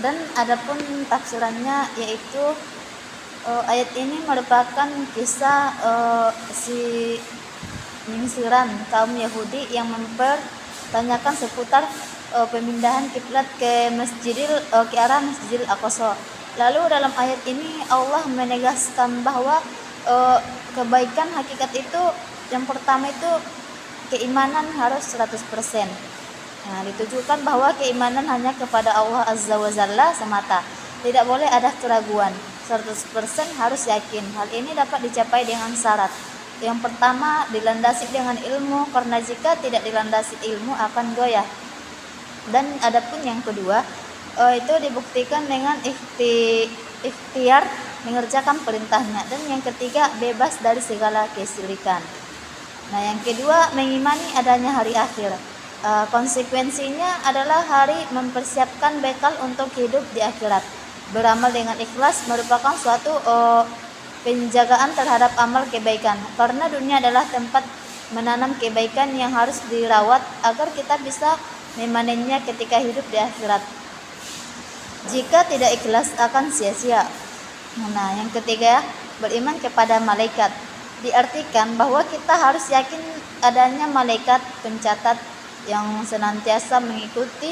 Dan adapun tafsirannya yaitu ayat ini merupakan kisah si penyisiran kaum Yahudi yang mempertanyakan seputar pemindahan kiblat ke arah Masjidil Aqsa. Lalu dalam ayat ini Allah menegaskan bahwa kebaikan hakikat itu yang pertama itu keimanan harus 100%. Nah, ditujukan bahwa keimanan hanya kepada Allah Azza wa Jalla semata. Tidak boleh ada keraguan. 100% harus yakin. Hal ini dapat dicapai dengan syarat. Yang pertama, dilandasi dengan ilmu, karena jika tidak dilandasi ilmu akan goyah. Dan adapun yang kedua, itu dibuktikan dengan ikhtiar mengerjakan perintahnya. Dan yang ketiga, bebas dari segala kesyirikan. Nah, yang kedua, mengimani adanya hari akhir. Konsekuensinya adalah hari mempersiapkan bekal untuk hidup di akhirat. Beramal dengan ikhlas merupakan suatu penjagaan terhadap amal kebaikan, karena dunia adalah tempat menanam kebaikan yang harus dirawat agar kita bisa memanennya ketika hidup di akhirat. Jika tidak ikhlas akan sia-sia. Nah, yang ketiga, beriman kepada malaikat. Diartikan bahwa kita harus yakin adanya malaikat pencatat yang senantiasa mengikuti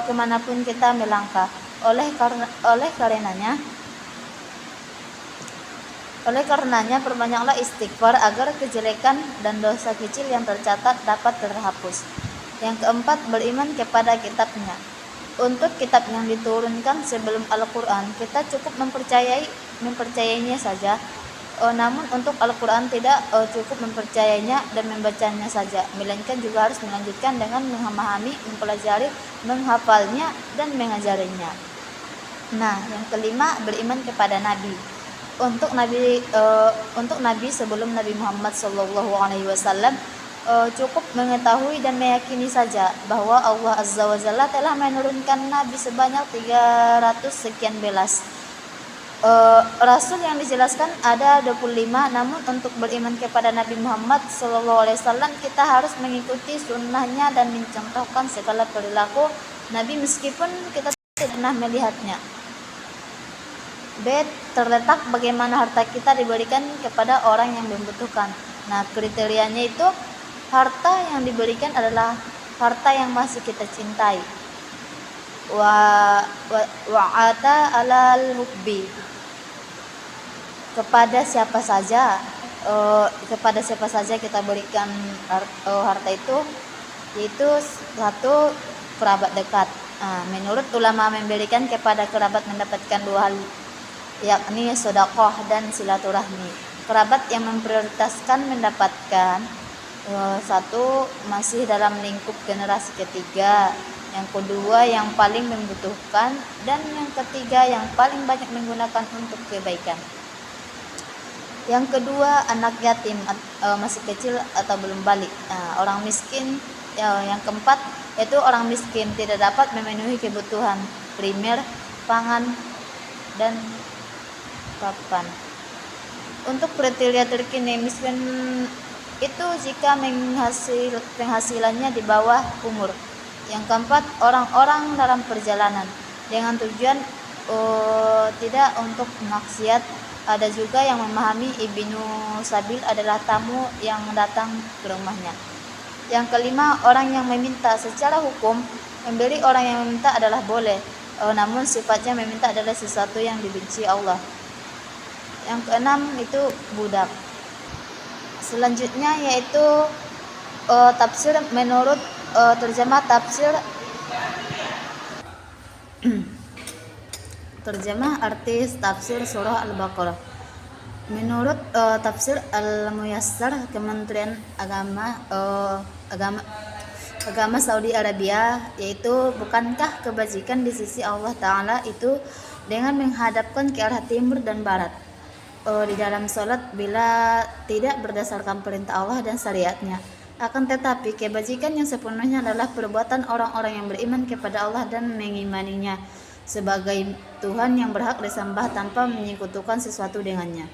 kemanapun kita melangkah. Oleh karenanya perbanyaklah istighfar agar kejelekan dan dosa kecil yang tercatat dapat terhapus. Yang keempat, beriman kepada kitabnya. Untuk kitab yang diturunkan sebelum Al-Quran, kita cukup mempercayainya saja. Namun untuk Al-Quran tidak cukup mempercayainya dan membacanya saja, melainkan juga harus melanjutkan dengan memahami, mempelajari, menghafalnya, dan mengajarinya. Nah, yang kelima, beriman kepada Nabi. Untuk Nabi sebelum Nabi Muhammad SAW cukup mengetahui dan meyakini saja bahwa Allah Azza wa Jalla telah menurunkan Nabi sebanyak 300 sekian belas. Rasul yang dijelaskan ada 25, namun untuk beriman kepada Nabi Muhammad SAW kita harus mengikuti sunnahnya dan mencontohkan segala perilaku Nabi meskipun kita tidak pernah melihatnya. B. Terletak bagaimana harta kita diberikan kepada orang yang membutuhkan. Nah, kriterianya itu harta yang diberikan adalah harta yang masih kita cintai. Wa'ata alal hubbi. Kepada siapa saja kita berikan harta itu, yaitu satu, kerabat dekat. Menurut ulama, memberikan kepada kerabat mendapatkan dua hal, yakni sedekah dan silaturahmi. Kerabat yang memprioritaskan mendapatkan satu, masih dalam lingkup generasi ketiga, yang kedua yang paling membutuhkan, dan yang ketiga yang paling banyak menggunakan untuk kebaikan. Yang kedua, anak yatim, masih kecil atau belum balik. Orang miskin. Yang keempat, yaitu orang miskin tidak dapat memenuhi kebutuhan primer, pangan, dan papan. Untuk kriteria terkini miskin itu jika penghasilannya di bawah umur. Yang keempat, orang-orang dalam perjalanan dengan tujuan tidak untuk maksiat. Ada juga yang memahami Ibnu Sabil adalah tamu yang datang ke rumahnya. Yang kelima, orang yang meminta. Secara hukum, memberi orang yang meminta adalah boleh, namun sifatnya meminta adalah sesuatu yang dibenci Allah. Yang keenam itu budak. Selanjutnya yaitu tafsir menurut terjemah tafsir terjemah artis tafsir surah Al-Baqarah. Menurut tafsir Al-Muyassar Kementerian Agama Saudi Arabia, yaitu bukankah kebajikan di sisi Allah Ta'ala itu dengan menghadapkan ke arah timur dan barat di dalam sholat bila tidak berdasarkan perintah Allah dan syariatnya. Akan tetapi kebajikan yang sepenuhnya adalah perbuatan orang-orang yang beriman kepada Allah dan mengimaninya sebagai Tuhan yang berhak disembah tanpa menyekutukan sesuatu dengannya,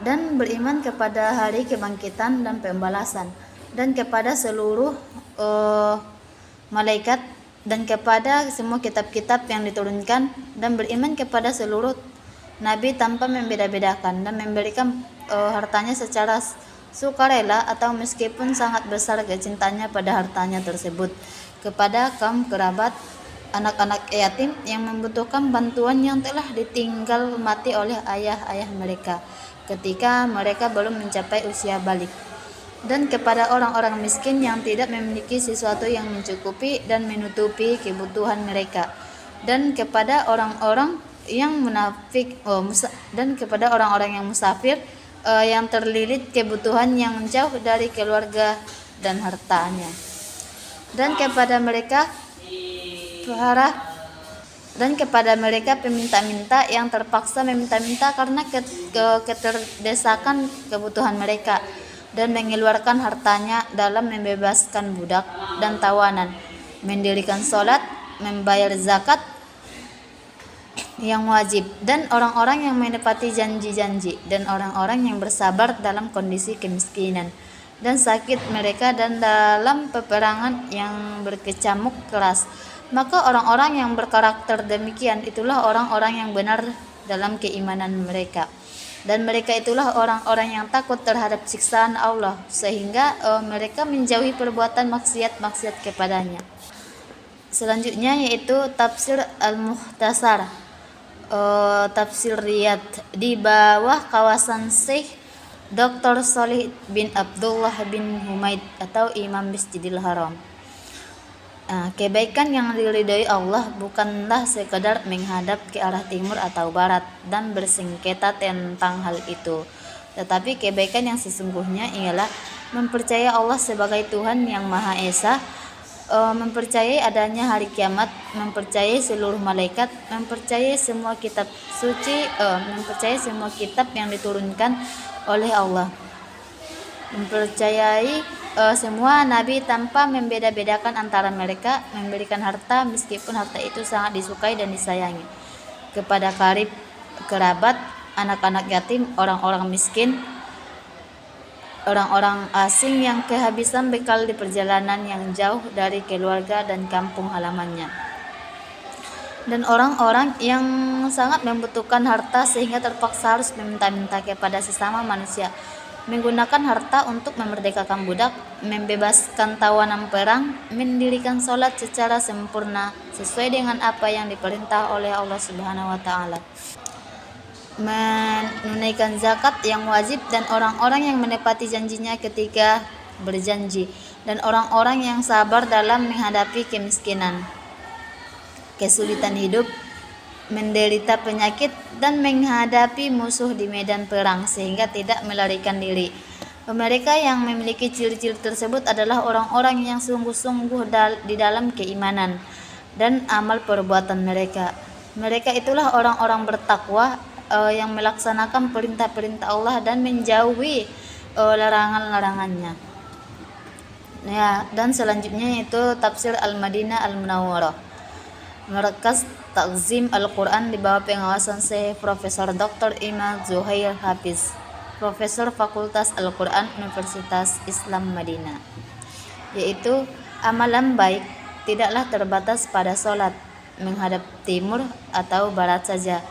dan beriman kepada hari kebangkitan dan pembalasan, dan kepada seluruh malaikat dan kepada semua kitab-kitab yang diturunkan, dan beriman kepada seluruh nabi tanpa membeda-bedakan, dan memberikan hartanya secara sukarela atau meskipun sangat besar kecintaannya pada hartanya tersebut kepada kaum kerabat, anak-anak yatim yang membutuhkan bantuan yang telah ditinggal mati oleh ayah-ayah mereka ketika mereka belum mencapai usia balik, dan kepada orang-orang miskin yang tidak memiliki sesuatu yang mencukupi dan menutupi kebutuhan mereka, dan kepada orang-orang yang munafik dan kepada orang-orang yang musafir yang terlilit kebutuhan yang jauh dari keluarga dan hartanya, dan kepada mereka peminta-minta yang terpaksa meminta-minta karena keterdesakan kebutuhan mereka, dan mengeluarkan hartanya dalam membebaskan budak dan tawanan, mendirikan sholat, membayar zakat yang wajib, dan orang-orang yang menepati janji-janji, dan orang-orang yang bersabar dalam kondisi kemiskinan dan sakit mereka, dan dalam peperangan yang berkecamuk keras. Maka orang-orang yang berkarakter demikian itulah orang-orang yang benar dalam keimanan mereka, dan mereka itulah orang-orang yang takut terhadap siksaan Allah, sehingga mereka menjauhi perbuatan maksiat kepadanya. Selanjutnya yaitu tafsir Al-Mukhtasar, tafsir Riyadh di bawah kawasan Syekh Dr. Shalih bin Abdullah bin Humaid atau Imam Masjidil Haram. Kebaikan yang diridhoi Allah bukanlah sekadar menghadap ke arah timur atau barat dan bersengketa tentang hal itu, tetapi kebaikan yang sesungguhnya ialah mempercayai Allah sebagai Tuhan yang Maha Esa, mempercayai adanya hari kiamat, mempercayai seluruh malaikat, mempercayai semua kitab suci, mempercayai semua kitab yang diturunkan oleh Allah, mempercayai semua nabi tanpa membeda-bedakan antara mereka, memberikan harta meskipun harta itu sangat disukai dan disayangi kepada karib, kerabat, anak-anak yatim, orang-orang miskin, orang-orang asing yang kehabisan bekal di perjalanan yang jauh dari keluarga dan kampung halamannya, dan orang-orang yang sangat membutuhkan harta sehingga terpaksa harus meminta-minta kepada sesama manusia, menggunakan harta untuk memerdekakan budak, membebaskan tawanan perang, mendirikan sholat secara sempurna sesuai dengan apa yang diperintah oleh Allah Subhanahu wa Ta'ala, menunaikan zakat yang wajib, dan orang-orang yang menepati janjinya ketika berjanji, dan orang-orang yang sabar dalam menghadapi kemiskinan, kesulitan hidup, menderita penyakit, dan menghadapi musuh di medan perang sehingga tidak melarikan diri. Mereka yang memiliki ciri-ciri tersebut adalah orang-orang yang sungguh-sungguh di dalam keimanan dan amal perbuatan mereka. Mereka itulah orang-orang bertakwa yang melaksanakan perintah-perintah Allah dan menjauhi larangan-larangannya. Ya, dan selanjutnya itu tafsir Al-Madinah Al-Munawwarah, Markas Takzim Al-Quran di bawah pengawasan Syekh Profesor Dr. Imad Zuhair Hafiz, Profesor Fakultas Al-Quran Universitas Islam Madinah, yaitu amalan baik tidaklah terbatas pada sholat menghadap timur atau barat saja,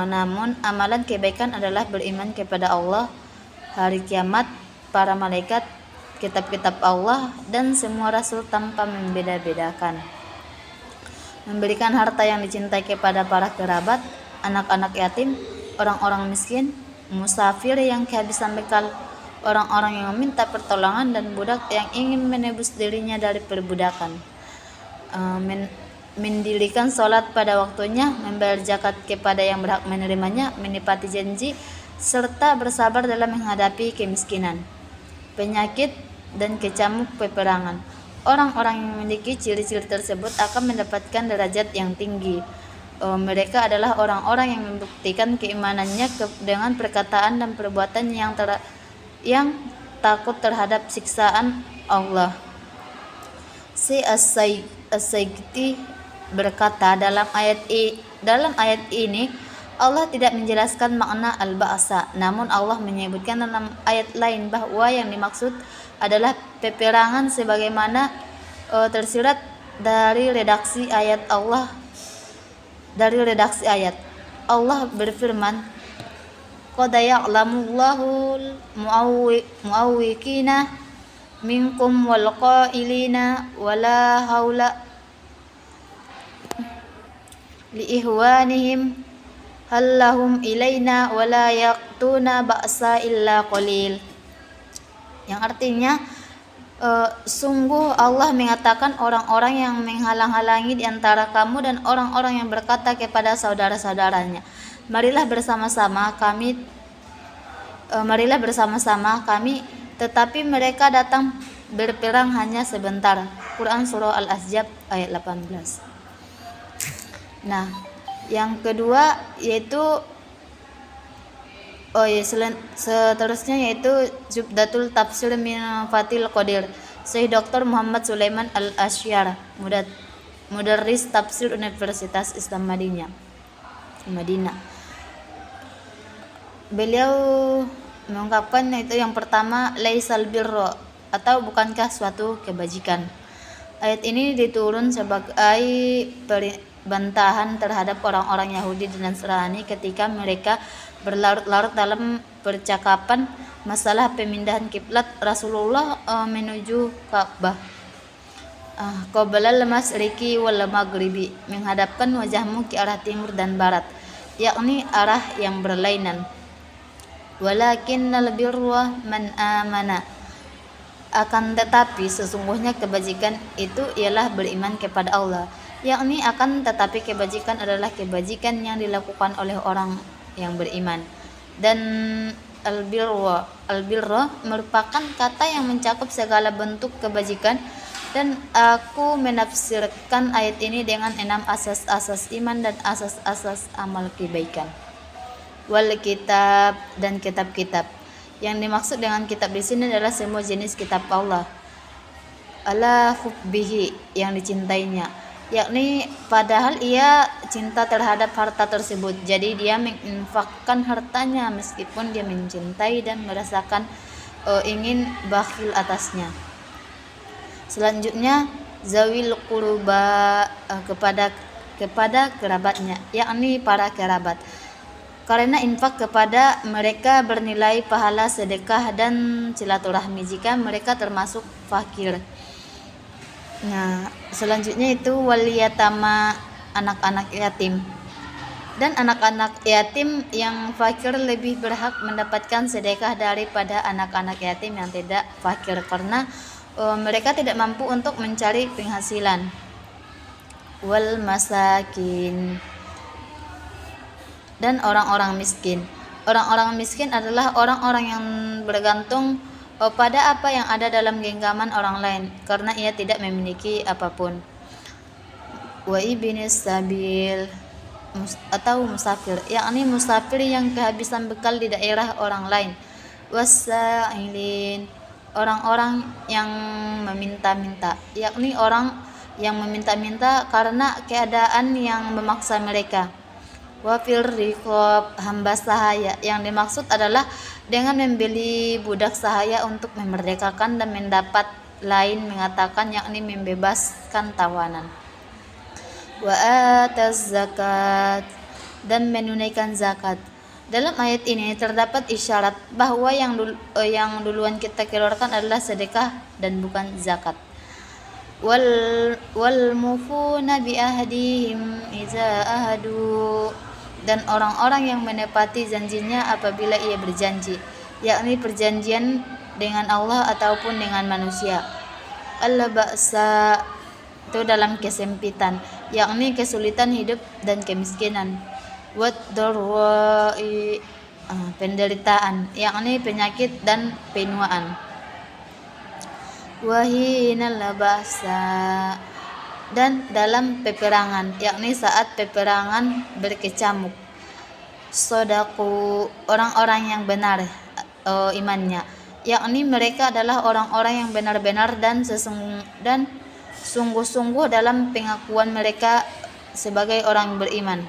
namun amalan kebaikan adalah beriman kepada Allah, hari kiamat, para malaikat, kitab-kitab Allah, dan semua rasul tanpa membeda-bedakan, memberikan harta yang dicintai kepada para kerabat, anak-anak yatim, orang-orang miskin, musafir yang kehabisan bekal, orang-orang yang meminta pertolongan, dan budak yang ingin menebus dirinya dari perbudakan, mendirikan sholat pada waktunya, membayar zakat kepada yang berhak menerimanya, menepati janji, serta bersabar dalam menghadapi kemiskinan, penyakit, dan kecamuk peperangan. Orang-orang yang memiliki ciri-ciri tersebut akan mendapatkan derajat yang tinggi. Mereka adalah orang-orang yang membuktikan keimanannya dengan perkataan dan perbuatan yang takut terhadap siksaan Allah. Si As-Sayyidi berkata, dalam ayat ini Allah tidak menjelaskan makna al-ba'sa, namun Allah menyebutkan dalam ayat lain bahwa yang dimaksud adalah peperangan sebagaimana tersirat dari redaksi ayat Allah berfirman, qad ya'lamullahul mu'awwiqina minkum wal qailina wala haula li ihwanihim hallahum ilaina wala yaqtuna ba'sa illa qalil. Yang artinya sungguh Allah mengatakan orang-orang yang menghalang-halangi di antara kamu dan orang-orang yang berkata kepada saudara-saudaranya, marilah bersama-sama kami, tetapi mereka datang berperang hanya sebentar. Quran Surah Al-Ahzab ayat 18. Nah, yang kedua yaitu seterusnya yaitu Jubdatul Tafsir min Fathil Qadir, Syekh Dr. Muhammad Sulaiman Al-Asy'ar, Mudarris Tafsir Universitas Islam Madinah. Beliau mengungkapkan itu yang pertama, laisal birra, atau bukankah suatu kebajikan. Ayat ini diturun sebagai bantahan terhadap orang-orang Yahudi dan Nasrani ketika mereka berlarut-larut dalam percakapan masalah pemindahan kiblat Rasulullah menuju Ka'bah. Qablal masyriqi wal maghribi, menghadapkan wajahmu ke arah timur dan barat, yakni arah yang berlainan. Walakinnal birra man amana, akan tetapi sesungguhnya kebajikan itu ialah beriman kepada Allah, yakni akan tetapi kebajikan adalah kebajikan yang dilakukan oleh orang yang beriman. Dan al-birra merupakan kata yang mencakup segala bentuk kebajikan, dan aku menafsirkan ayat ini dengan 6 asas-asas iman dan asas-asas amal kebaikan. Wal kitab, dan kitab-kitab. Yang dimaksud dengan kitab di sini adalah semua jenis kitab Allah. Ala hubbihi, yang dicintainya, yakni padahal ia cinta terhadap harta tersebut, jadi dia menginfakkan hartanya meskipun dia mencintai dan merasakan ingin bakhil atasnya. Selanjutnya zawil qurba, kepada kerabatnya, yakni para kerabat, karena infak kepada mereka bernilai pahala sedekah dan silaturahmi jika mereka termasuk fakir. Nah, selanjutnya itu waliyatama, anak-anak yatim. Dan anak-anak yatim yang fakir lebih berhak mendapatkan sedekah daripada anak-anak yatim yang tidak fakir, karena mereka tidak mampu untuk mencari penghasilan. Wal masakin, dan orang-orang miskin. Orang-orang miskin adalah orang-orang yang bergantung pada apa yang ada dalam genggaman orang lain, karena ia tidak memiliki apapun. Wa ibnis sabil, atau musafir, yakni musafir yang kehabisan bekal di daerah orang lain. Wasailin, orang-orang yang meminta-minta, yakni orang yang meminta-minta karena keadaan yang memaksa mereka. Wafil riqab, hamba sahaya, yang dimaksud adalah dengan membeli budak sahaya untuk memerdekakan, dan mendapat lain mengatakan yakni membebaskan tawanan. Wa ataz zakat, dan menunaikan zakat. Dalam ayat ini terdapat isyarat bahwa yang duluan kita keluarkan adalah sedekah dan bukan zakat. Wal mufuna bi ahdihim iza ahadu, dan orang-orang yang menepati janjinya apabila ia berjanji, yakni perjanjian dengan Allah ataupun dengan manusia. Al-ba'sa, itu dalam kesempitan, yakni kesulitan hidup dan kemiskinan. Wad-darwa'i, penderitaan, yakni penyakit dan penuaan. Wahinal ba'sa, dan dalam peperangan, yakni saat peperangan berkecamuk. Sodaku, orang-orang yang benar imannya, yakni mereka adalah orang-orang yang benar-benar dan sungguh-sungguh dalam pengakuan mereka sebagai orang beriman.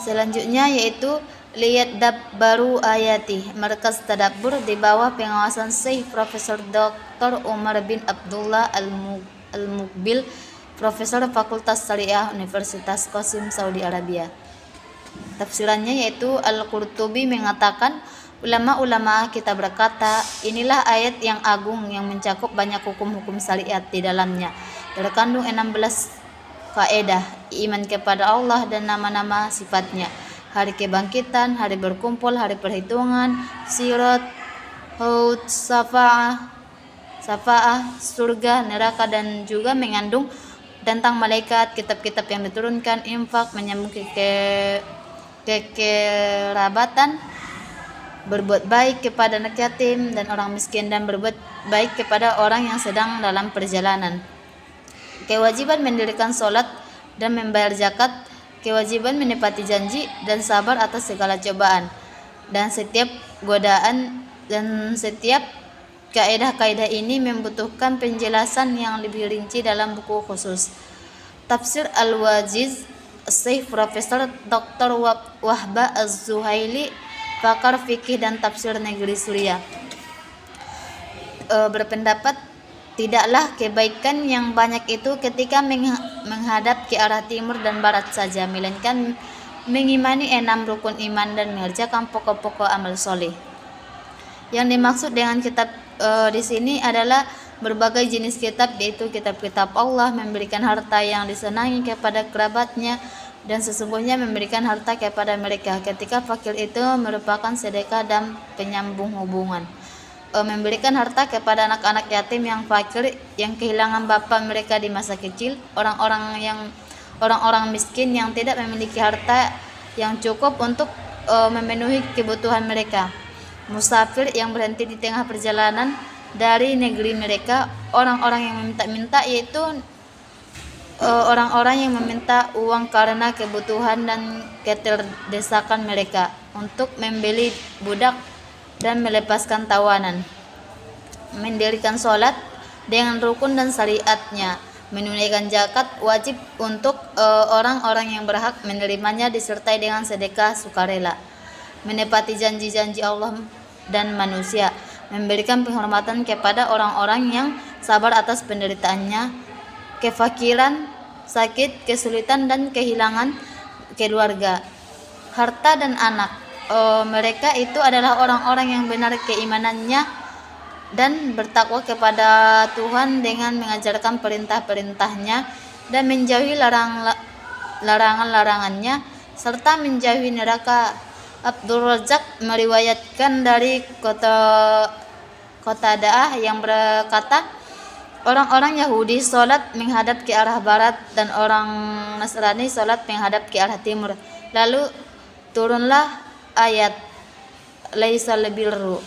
Selanjutnya yaitu lihat baru ayati, Markas Tadabbur di bawah pengawasan Syekh Profesor Dr. Umar bin Abdullah Al-Muqbil, Profesor Fakultas Syariah Universitas Qasim, Saudi Arabia. Tafsirannya yaitu Al-Qurtubi mengatakan, ulama-ulama kita berkata, inilah ayat yang agung yang mencakup banyak hukum-hukum syariat di dalamnya. Terkandung 16 faedah, iman kepada Allah dan nama-nama sifatnya, hari kebangkitan, hari berkumpul, hari perhitungan, sirat, haud, syafaah, surga, neraka, dan juga mengandung tentang malaikat, kitab-kitab yang diturunkan, infak, menyambung kekerabatan, berbuat baik kepada anak yatim dan orang miskin, dan berbuat baik kepada orang yang sedang dalam perjalanan. Kewajiban mendirikan sholat dan membayar zakat, kewajiban menepati janji dan sabar atas segala cobaan dan setiap godaan, dan setiap kaidah-kaidah ini membutuhkan penjelasan yang lebih rinci dalam buku khusus. Tafsir Al-Wajiz, Syekh Profesor Dr. Wahba Az-Zuhaili, pakar fikih dan tafsir negeri Suriah, berpendapat, tidaklah kebaikan yang banyak itu ketika menghadap ke arah timur dan barat saja, melainkan mengimani 6 rukun iman dan mengerjakan pokok-pokok amal soleh. Yang dimaksud dengan kitab di sini adalah berbagai jenis kitab, yaitu kitab-kitab Allah, memberikan harta yang disenangi kepada kerabatnya, dan sesungguhnya memberikan harta kepada mereka ketika fakir itu merupakan sedekah dan penyambung hubungan. Memberikan harta kepada anak-anak yatim yang fakir yang kehilangan bapa mereka di masa kecil, orang-orang miskin yang tidak memiliki harta yang cukup untuk memenuhi kebutuhan mereka, musafir yang berhenti di tengah perjalanan dari negeri mereka, orang-orang yang meminta-minta, yaitu orang-orang yang meminta uang karena kebutuhan dan keterdesakan mereka untuk membeli budak dan melepaskan tawanan, mendirikan sholat dengan rukun dan syariatnya, menunaikan zakat wajib untuk orang-orang yang berhak menerimanya disertai dengan sedekah sukarela, menepati janji-janji Allah dan manusia, memberikan penghormatan kepada orang-orang yang sabar atas penderitaannya, kefakiran, sakit, kesulitan, dan kehilangan keluarga, harta, dan anak. Mereka itu adalah orang-orang yang benar keimanannya dan bertakwa kepada Tuhan dengan mengajarkan perintah-perintahnya dan menjauhi larangan-larangannya, serta menjauhi neraka. Abdul Razak meriwayatkan dari Qatadah yang berkata, orang-orang Yahudi sholat menghadap ke arah barat dan orang Nasrani sholat menghadap ke arah timur. Lalu turunlah ayat Laisal birru.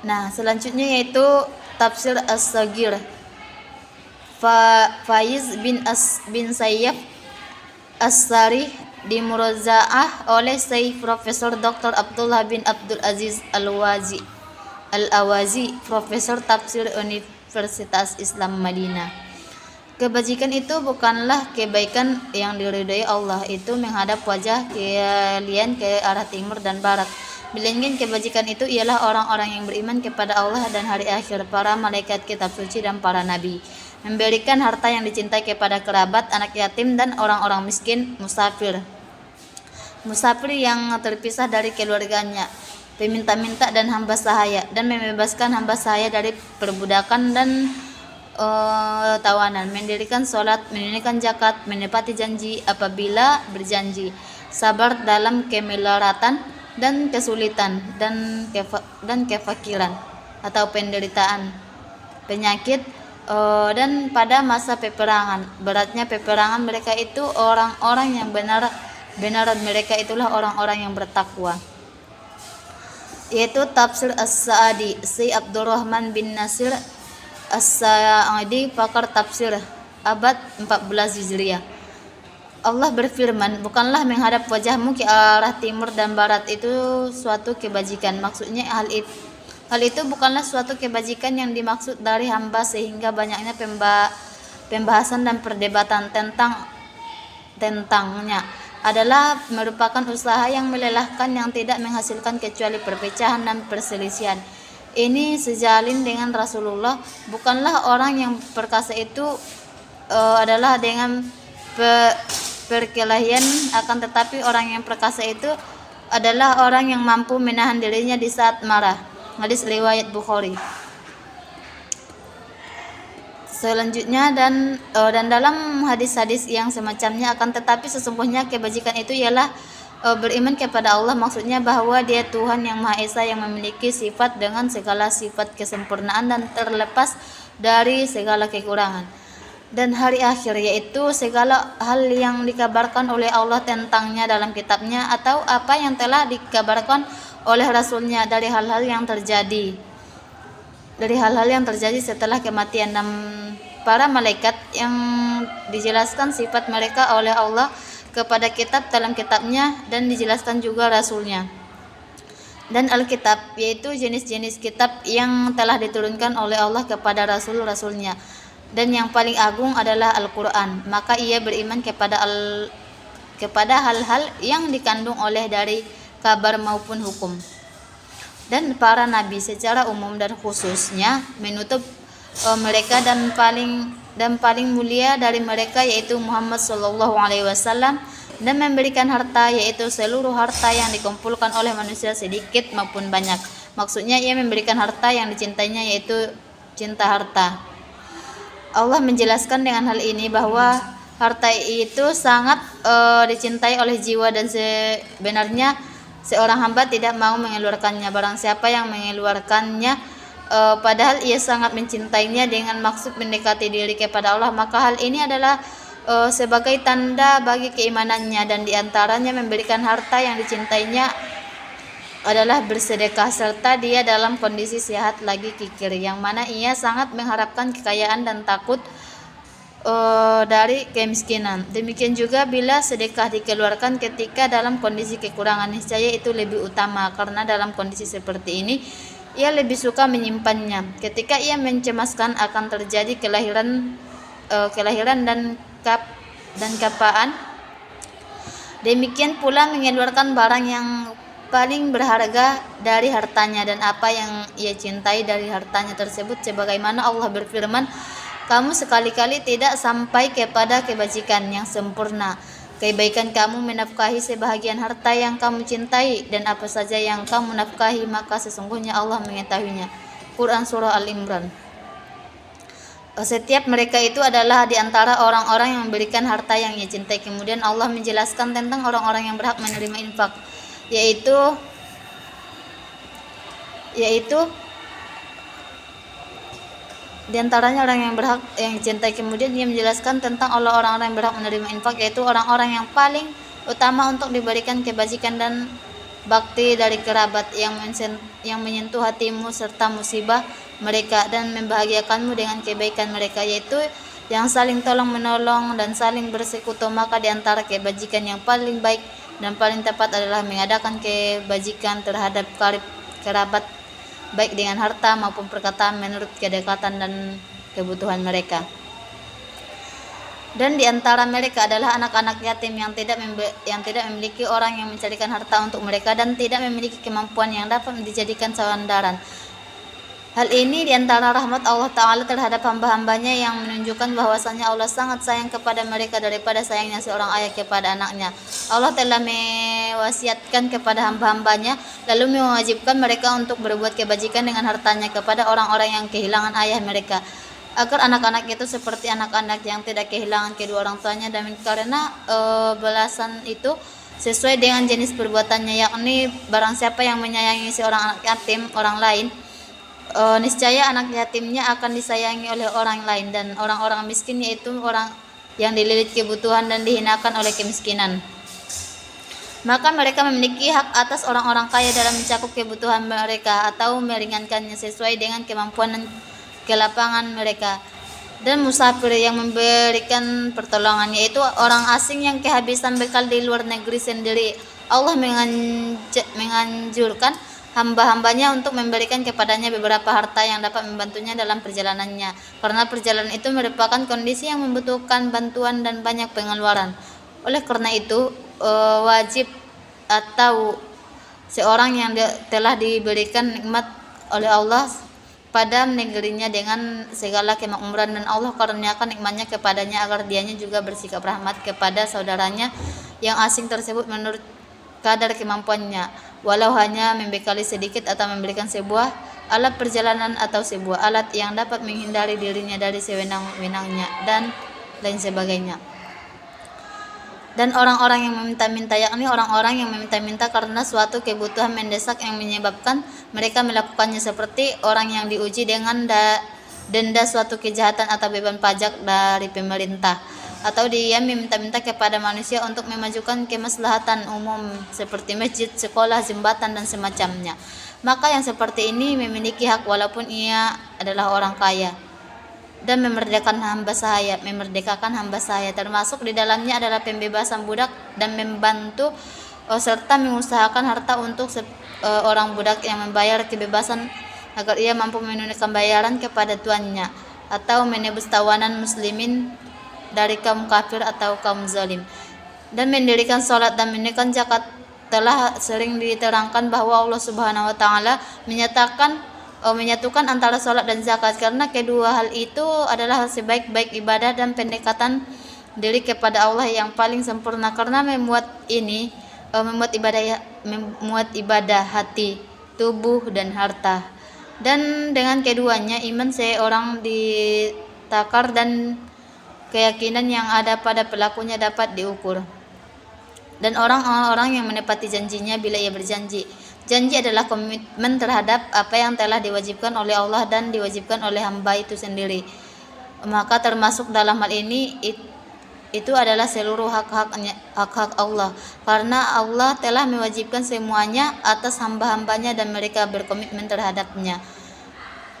Nah, selanjutnya yaitu tafsir As-Saghir, Faiz bin Sayyaf As-Sarih, dimurajaah oleh Syekh Profesor Dr. Abdullah bin Abdul Aziz Al-Awazi, Profesor Tafsir Universitas Islam Madinah. Kebajikan itu bukanlah kebaikan yang diridhai Allah, itu menghadap wajah kalian ke arah timur dan barat. Melainkan kebajikan itu ialah orang-orang yang beriman kepada Allah dan hari akhir, para malaikat, kitab suci, dan para nabi. Memberikan harta yang dicintai kepada kerabat, anak yatim, dan orang-orang miskin, musafir yang terpisah dari keluarganya, peminta-minta, dan hamba sahaya, dan membebaskan hamba sahaya dari perbudakan dan tawanan, mendirikan sholat, menunaikan zakat, menepati janji apabila berjanji, sabar dalam kemelaratan dan kesulitan dan kefakiran atau penderitaan, penyakit, dan pada masa peperangan. Beratnya peperangan mereka itu orang-orang yang benar mereka itulah orang-orang yang bertakwa. Yaitu tafsir As-Sa'di, Syekh Abdurrahman bin Nasir As-Sa'di, pakar tafsir, abad 14 Hijriah. Allah berfirman, bukanlah menghadap wajahmu ke arah timur dan barat itu suatu kebajikan. Maksudnya hal itu bukanlah suatu kebajikan yang dimaksud dari hamba, sehingga banyaknya pembahasan dan perdebatan tentangnya adalah merupakan usaha yang melelahkan yang tidak menghasilkan kecuali perpecahan dan perselisihan. ini sejalin dengan Rasulullah. Bukanlah orang yang perkasa itu adalah dengan perkelahian, akan tetapi orang yang perkasa itu adalah orang yang mampu menahan dirinya di saat marah. Hadis riwayat Bukhari. Selanjutnya dan dalam hadis-hadis yang semacamnya, akan tetapi sesungguhnya kebajikan itu ialah beriman kepada Allah, maksudnya bahwa Dia Tuhan yang Maha Esa yang memiliki sifat dengan segala sifat kesempurnaan dan terlepas dari segala kekurangan. Dan hari akhir, yaitu segala hal yang dikabarkan oleh Allah tentangnya dalam kitabnya atau apa yang telah dikabarkan oleh Rasulnya dari hal-hal yang terjadi setelah kematian, dan para malaikat yang dijelaskan sifat mereka oleh Allah kepada kitab dalam kitabnya, dan dijelaskan juga Rasulnya. Dan Alkitab, yaitu jenis-jenis kitab yang telah diturunkan oleh Allah kepada Rasul-Rasulnya, dan yang paling agung adalah Al-Quran. Maka ia beriman kepada hal-hal yang dikandung oleh dari kabar maupun hukum. Dan para nabi secara umum dan khususnya menutup mereka, dan paling mulia dari mereka yaitu Muhammad sallallahu alaihi wasallam, dan memberikan harta, yaitu seluruh harta yang dikumpulkan oleh manusia sedikit maupun banyak. Maksudnya ia memberikan harta yang dicintainya, yaitu cinta harta. Allah menjelaskan dengan hal ini bahwa harta itu sangat dicintai oleh jiwa, dan sebenarnya seorang hamba tidak mau mengeluarkannya. Barang siapa yang mengeluarkannya padahal ia sangat mencintainya dengan maksud mendekati diri kepada Allah, maka hal ini adalah sebagai tanda bagi keimanannya. Dan diantaranya memberikan harta yang dicintainya adalah bersedekah, serta dia dalam kondisi sehat lagi kikir, yang mana ia sangat mengharapkan kekayaan dan takut dari kemiskinan. Demikian juga bila sedekah dikeluarkan ketika dalam kondisi kekurangan, niscaya itu lebih utama, karena dalam kondisi seperti ini ia lebih suka menyimpannya ketika ia mencemaskan akan terjadi kelahiran dan kapaan. Demikian pula mengeluarkan barang yang paling berharga dari hartanya dan apa yang ia cintai dari hartanya tersebut, sebagaimana Allah berfirman, kamu sekali-kali tidak sampai kepada kebajikan yang sempurna. Kebaikan kamu menafkahi sebahagian harta yang kamu cintai, dan apa saja yang kamu nafkahi maka sesungguhnya Allah mengetahuinya. Quran Surah Al-Imran. Setiap mereka itu adalah di antara orang-orang yang memberikan harta yang ia cintai. Kemudian Allah menjelaskan tentang orang-orang yang berhak menerima infak, yaitu di antaranya orang yang berhak yang dicintai. Kemudian dia menjelaskan tentang orang-orang yang berhak menerima infak, yaitu orang-orang yang paling utama untuk diberikan kebajikan dan bakti dari kerabat yang menyentuh hatimu serta musibah mereka, dan membahagiakanmu dengan kebaikan mereka, yaitu yang saling tolong menolong dan saling bersekutu. Maka di antara kebajikan yang paling baik dan paling tepat adalah mengadakan kebajikan terhadap kerabat, baik dengan harta maupun perkataan menurut kedekatan dan kebutuhan mereka. Dan di antara mereka adalah anak-anak yatim yang tidak memiliki orang yang mencarikan harta untuk mereka dan tidak memiliki kemampuan yang dapat dijadikan sandaran. Hal ini di antara rahmat Allah Ta'ala terhadap hamba-hambanya yang menunjukkan bahwasanya Allah sangat sayang kepada mereka daripada sayangnya seorang ayah kepada anaknya. Allah telah mewasiatkan kepada hamba-hambanya, lalu mewajibkan mereka untuk berbuat kebajikan dengan hartanya kepada orang-orang yang kehilangan ayah mereka, agar anak-anak itu seperti anak-anak yang tidak kehilangan kedua orang tuanya, dan karena balasan itu sesuai dengan jenis perbuatannya, yakni barang siapa yang menyayangi seorang anak yatim orang lain, niscaya anak yatimnya akan disayangi oleh orang lain, dan orang-orang miskin yaitu orang yang dililit kebutuhan dan dihinakan oleh kemiskinan. Maka mereka memiliki hak atas orang-orang kaya dalam mencakup kebutuhan mereka atau meringankannya sesuai dengan kemampuan dan kelapangan mereka. Dan musafir yang memberikan pertolongan, yaitu orang asing yang kehabisan bekal di luar negeri sendiri, Allah menganjurkan hamba-hambanya untuk memberikan kepadanya beberapa harta yang dapat membantunya dalam perjalanannya, karena perjalanan itu merupakan kondisi yang membutuhkan bantuan dan banyak pengeluaran. Oleh karena itu wajib atau seorang yang telah diberikan nikmat oleh Allah pada negerinya dengan segala kemakmuran, dan Allah karuniakan nikmatnya kepadanya agar dianya juga bersikap rahmat kepada saudaranya yang asing tersebut menurut kadar kemampuannya, walau hanya membekali sedikit atau memberikan sebuah alat perjalanan atau sebuah alat yang dapat menghindari dirinya dari sewenang-wenangnya dan lain sebagainya. Dan orang-orang yang meminta-minta, yakni orang-orang yang meminta-minta karena suatu kebutuhan mendesak yang menyebabkan mereka melakukannya, seperti orang yang diuji dengan denda suatu kejahatan atau beban pajak dari pemerintah, atau dia meminta-minta kepada manusia untuk memajukan kemaslahatan umum seperti masjid, sekolah, jembatan dan semacamnya. Maka yang seperti ini memiliki hak walaupun ia adalah orang kaya, dan memerdekakan hamba sahaya, termasuk di dalamnya adalah pembebasan budak dan membantu serta mengusahakan harta untuk orang budak yang membayar kebebasan agar ia mampu menunaikan bayaran kepada tuannya, atau menebus tawanan muslimin dari kaum kafir atau kaum zalim, dan mendirikan sholat dan menunaikan zakat. Telah sering diterangkan bahwa Allah Subhanahu wa taala menyatukan antara sholat dan zakat, karena kedua hal itu adalah sebaik-baik ibadah dan pendekatan diri kepada Allah yang paling sempurna, karena memuat ibadah hati, tubuh dan harta. Dan dengan keduanya iman seorang ditakar dan keyakinan yang ada pada pelakunya dapat diukur. Dan orang-orang yang menepati janjinya bila ia berjanji. Janji adalah komitmen terhadap apa yang telah diwajibkan oleh Allah dan diwajibkan oleh hamba itu sendiri. Maka termasuk dalam hal ini itu adalah seluruh hak-hak Allah, karena Allah telah mewajibkan semuanya atas hamba-hambanya dan mereka berkomitmen terhadapnya.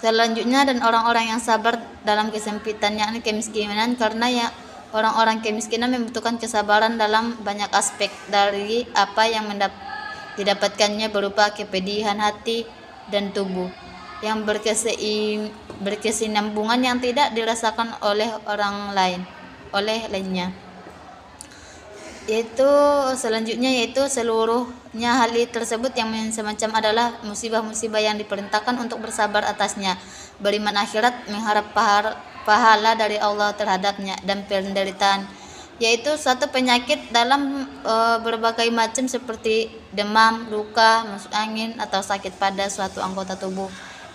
Selanjutnya, dan orang-orang yang sabar dalam kesempitan, yakni kemiskinan, karena orang-orang kemiskinan membutuhkan kesabaran dalam banyak aspek dari apa yang didapatkannya berupa kepedihan hati dan tubuh yang berkesinambungan yang tidak dirasakan oleh lainnya. Selanjutnya yaitu seluruhnya hal tersebut yang semacam adalah musibah-musibah yang diperintahkan untuk bersabar atasnya, beriman akhirat, mengharap pahala dari Allah terhadapnya, dan penderitaan, yaitu suatu penyakit dalam berbagai macam seperti demam, luka, masuk angin, atau sakit pada suatu anggota tubuh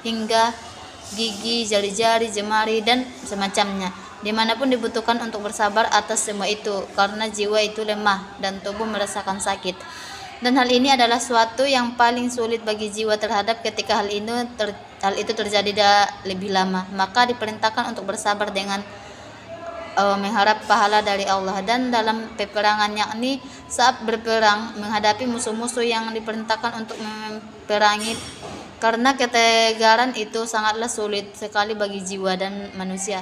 hingga gigi, jari-jari, jemari dan semacamnya. Dimanapun dibutuhkan untuk bersabar atas semua itu, karena jiwa itu lemah dan tubuh merasakan sakit. Dan hal ini adalah suatu yang paling sulit bagi jiwa terhadap ketika hal itu terjadi lebih lama. Maka diperintahkan untuk bersabar dengan mengharap pahala dari Allah. Dan dalam peperangan, yakni saat berperang menghadapi musuh-musuh yang diperintahkan untuk memerangi, karena ketegaran itu sangatlah sulit sekali bagi jiwa, dan manusia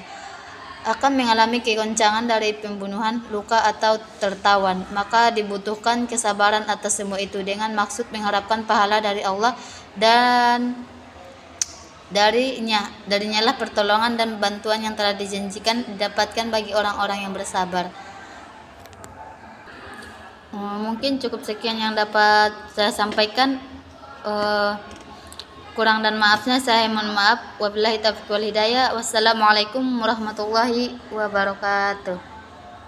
akan mengalami kegoncangan dari pembunuhan, luka atau tertawan. Maka dibutuhkan kesabaran atas semua itu dengan maksud mengharapkan pahala dari Allah, dan darinya lah pertolongan dan bantuan yang telah dijanjikan didapatkan bagi orang-orang yang bersabar. Mungkin cukup sekian yang dapat saya sampaikan. Kurang dan maafnya saya mohon maaf. Wabillahi taufiq wal hidayah. Wassalamualaikum warahmatullahi wabarakatuh.